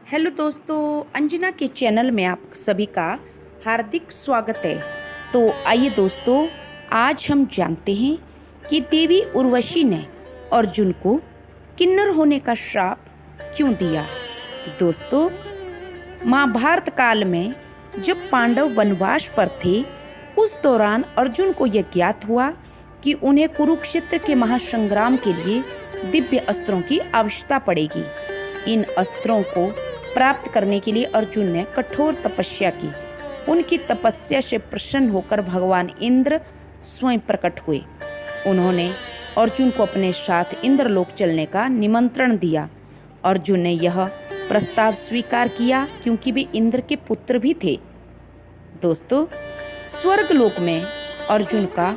Hello दोस्तों, अंजना के channel में आप सभी का हार्दिक स्वागत है। तो आइए दोस्तों, आज हम जानते हैं कि देवी उर्वशी ने अर्जुन को किन्नर होने का श्राप क्यों दिया। दोस्तों, महाभारत काल में जब पांडव वनवास पर थे, उस दौरान अर्जुन को यह ज्ञात हुआ कि उन्हें कुरुक्षेत्र के महासंग्राम के लिए दिव्य अस्त्रों की आवश्यकता पड़ेगी। इन अस्त्रों को प्राप्त करने के लिए अर्जुन ने कठोर तपस्या की। उनकी तपस्या से प्रसन्न होकर भगवान इंद्र स्वयं प्रकट हुए। उन्होंने अर्जुन को अपने साथ इंद्रलोक चलने का निमंत्रण दिया। अर्जुन ने यह प्रस्ताव स्वीकार किया क्योंकि वे इंद्र के पुत्र भी थे। दोस्तों, स्वर्गलोक में अर्जुन का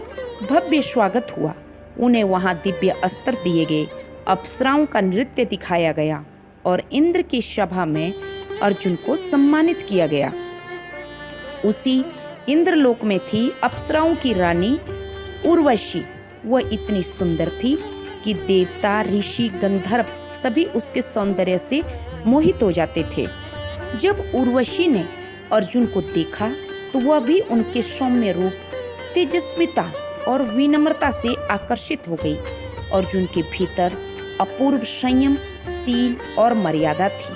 भव्य स्वागत हुआ। उन्हें वहां दिव्य अस्त्र दिए गए, अप्सराओं का नृत्य दिखाया गया और इंद्र की सभा में अर्जुन को सम्मानित किया गया। उसी इंद्रलोक में थी अप्सराओं की रानी उर्वशी। वह इतनी सुंदर थी कि देवता, ऋषि, गंधर्व सभी उसके सौंदर्य से मोहित हो जाते थे। जब उर्वशी ने अर्जुन को देखा तो वह भी उनके सौम्य रूप, तेजस्विता और विनम्रता से आकर्षित हो गई। अर्जुन के भीतर अपूर्व संयम, शील और मर्यादा थी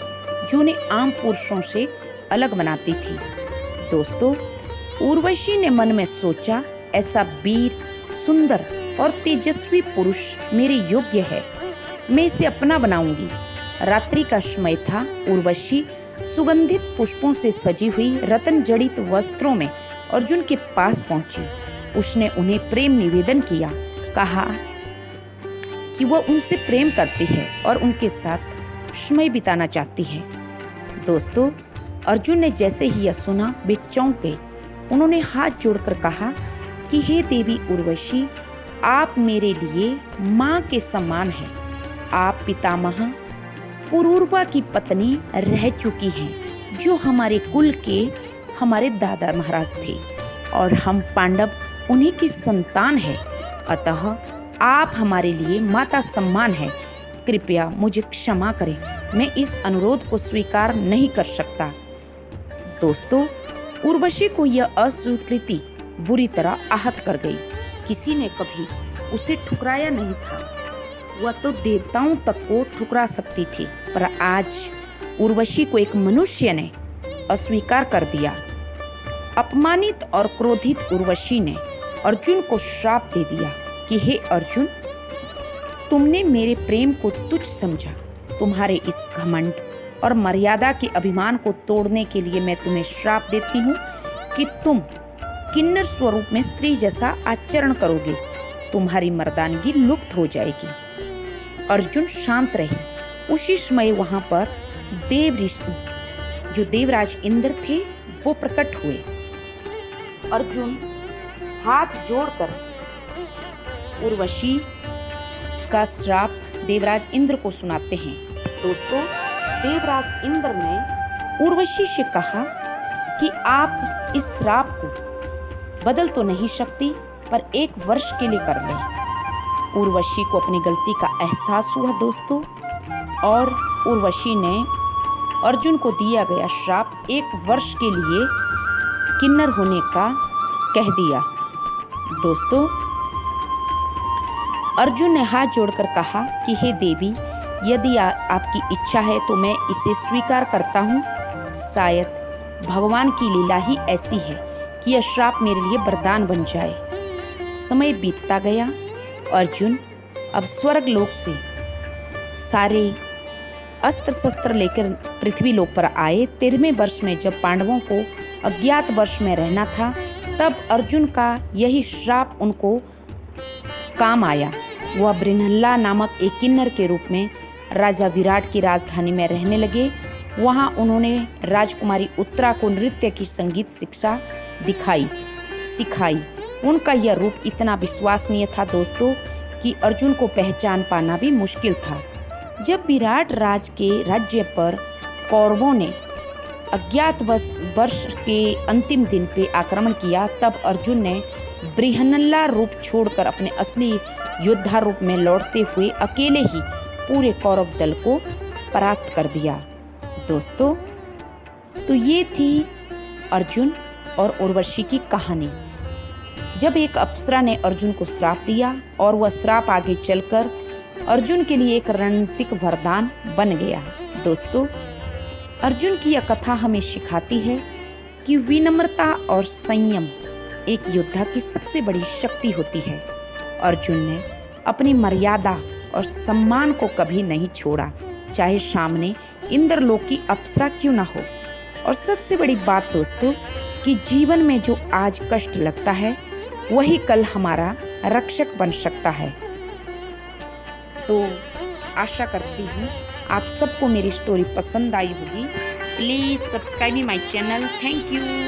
जो उन्हें आम पुरुषों से अलग बनाती थी। दोस्तों, उर्वशी ने मन में सोचा, ऐसा वीर, सुंदर और तेजस्वी पुरुष मेरे योग्य है, मैं इसे अपना बनाऊंगी। रात्रि का समय था। उर्वशी सुगंधित पुष्पों से सजी हुई रत्न जड़ित वस्त्रों में अर्जुन के पास पहुंची। उसने उन्हें प्रेम निवेदन किया, कहा कि वह उनसे प्रेम करती है और उनके साथ समय बिताना चाहती है। दोस्तों, अर्जुन ने जैसे ही यह सुना, वे चौंक गए। उन्होंने हाथ जोड़कर कहा कि हे देवी उर्वशी, आप मेरे लिए माँ के समान हैं। आप पितामह पुरूरवा की पत्नी रह चुकी हैं, जो हमारे कुल के हमारे दादा महाराज थे और हम पांडव उन्हीं की संतान हैं। अतः आप हमारे लिए माता सम्मान है। कृपया मुझे क्षमा करें, मैं इस अनुरोध को स्वीकार नहीं कर सकता। दोस्तों, उर्वशी को यह अस्वीकृति बुरी तरह आहत कर गई। किसी ने कभी उसे ठुकराया नहीं था। वह तो देवताओं तक को ठुकरा सकती थी, पर आज उर्वशी को एक मनुष्य ने अस्वीकार कर दिया। अपमानित और क्रोधित उर्वशी ने अर्जुन को श्राप दे दिया कि हे अर्जुन, तुमने मेरे प्रेम को तुच्छ समझा। तुम्हारे इस घमंड और मर्यादा के अभिमान को तोड़ने के लिए मैं तुम्हें श्राप देती हूँ कि तुम किन्नर स्वरूप में स्त्री जैसा आचरण करोगे। तुम्हारी मर्दानगी लुप्त हो जाएगी। अर्जुन शांत रहे। उसी समय वहां पर जो देवराज इंद्र थे वो प्रकट हुए। अर्जुन हाथ जोड़कर उर्वशी का श्राप देवराज इंद्र को सुनाते हैं। दोस्तों, देवराज इंद्र ने उर्वशी से कहा कि आप इस श्राप को बदल तो नहीं सकती, पर 1 वर्ष के लिए कर लें। उर्वशी को अपनी गलती का एहसास हुआ दोस्तों, और उर्वशी ने अर्जुन को दिया गया श्राप 1 वर्ष के लिए किन्नर होने का कह दिया। दोस्तों, अर्जुन ने हाथ जोड़कर कहा कि हे देवी, यदि आपकी इच्छा है तो मैं इसे स्वीकार करता हूँ। शायद भगवान की लीला ही ऐसी है कि यह श्राप मेरे लिए वरदान बन जाए। समय बीतता गया। अर्जुन अब स्वर्ग लोक से सारे अस्त्र शस्त्र लेकर पृथ्वी लोक पर आए। 13वें वर्ष में जब पांडवों को अज्ञात वर्ष में रहना था, तब अर्जुन का यही श्राप उनको काम आया। वह बृहन्नला नामक एक किन्नर के रूप में राजा विराट की राजधानी में रहने लगे। वहां उन्होंने राजकुमारी उत्तरा को नृत्य की संगीत शिक्षा सिखाई। उनका यह रूप इतना विश्वसनीय था दोस्तों कि अर्जुन को पहचान पाना भी मुश्किल था। जब विराट राज के राज्य पर कौरवों ने अज्ञात वर्ष के अंतिम दिन पे आक्रमण किया, तब अर्जुन ने बृहन्नला रूप छोड़कर अपने असली योद्धा रूप में लौटते हुए अकेले ही पूरे कौरव दल को परास्त कर दिया। दोस्तों, तो ये थी अर्जुन और उर्वशी की कहानी। जब एक अप्सरा ने अर्जुन को श्राप दिया और वह श्राप आगे चलकर अर्जुन के लिए एक रणनीतिक वरदान बन गया। दोस्तों, अर्जुन की यह कथा हमें सिखाती है कि विनम्रता और संयम एक योद्धा की सबसे बड़ी शक्ति होती है। अर्जुन ने अपनी मर्यादा और सम्मान को कभी नहीं छोड़ा, चाहे सामने इंद्रलोक की अप्सरा क्यों ना हो। और सबसे बड़ी बात दोस्तों, कि जीवन में जो आज कष्ट लगता है वही कल हमारा रक्षक बन सकता है। तो आशा करती हूँ आप सबको मेरी स्टोरी पसंद आई होगी। Please subscribe my channel. Thank you.